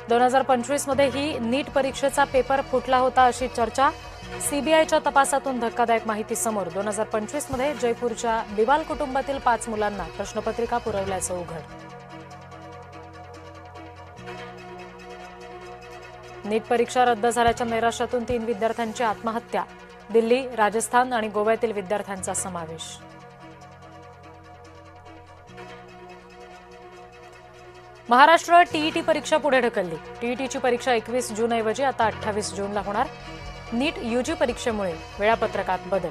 2025 मध्ये ही नीट परीक्षेचा पेपर फुटला होता अशी चर्चा. सीबीआयच्या तपासातून धक्कादायक माहिती समोर. 2025 मध्ये जयपूरच्या बिवाल कुटुंबातील 5 मुलांना प्रश्नपत्रिका पुरवल्याचं उघड. नीट परीक्षा रद्द झाल्याच्या नैराश्यातून 3 विद्यार्थ्यांची आत्महत्या. दिल्ली, राजस्थान आणि गोव्यातील विद्यार्थ्यांचा समावेश. महाराष्ट्र टीईटी परीक्षा पुढे ढकलली. टीईटीची परीक्षा 21 जूनऐवजी आता 28 जूनला होणार. नीट यूजी परीक्षेमुळे वेळापत्रकात बदल.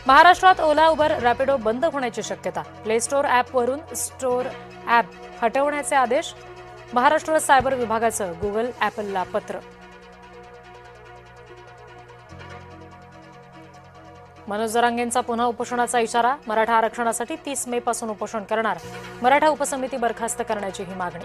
महाराष्ट्रात ओला, उबर, रॅपिडो बंद होण्याची शक्यता. प्ले स्टोअर ॲपवरून स्टोअर ॲप हटवण्याचे आदेश. महाराष्ट्र सायबर विभागाचं गुगल, ॲपलला पत्र. मनोज जरांगेंचा पुन्हा उपोषणाचा इशारा. मराठा आरक्षणासाठी 30 मे पासून उपोषण करणार. मराठा उपसमिती बरखास्त करण्याची ही मागणी.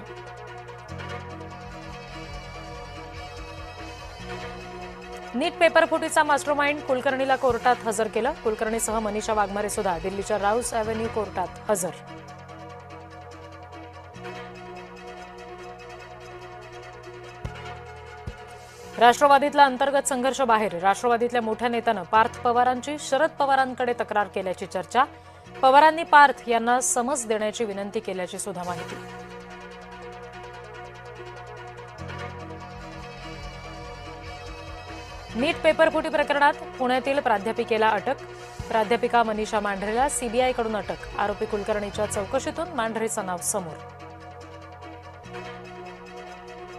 नीट पेपरफुटीचा मास्टरमाइंड कुलकर्णीला कोर्टात हजर केलं. कुलकर्णीसह मनीषा वाघमारे सुद्धा दिल्लीच्या राऊस अॅव्हेन्यू कोर्टात हजर. राष्ट्रवादीतला अंतर्गत संघर्ष बाहेर. राष्ट्रवादीतल्या मोठ्या नेत्यानं पार्थ पवारांची शरद पवारांकडे तक्रार केल्याची चर्चा. पवारांनी पार्थ यांना समज देण्याची विनंती केल्याची सुद्धा माहिती. नीट पेपरफुटी प्रकरणात पुण्यातील प्राध्यापिकेला अटक. प्राध्यापिका मनीषा मांढरेला सीबीआयकडून अटक. आरोपी कुलकर्णीच्या चौकशीतून मांढरेचं नाव समोर.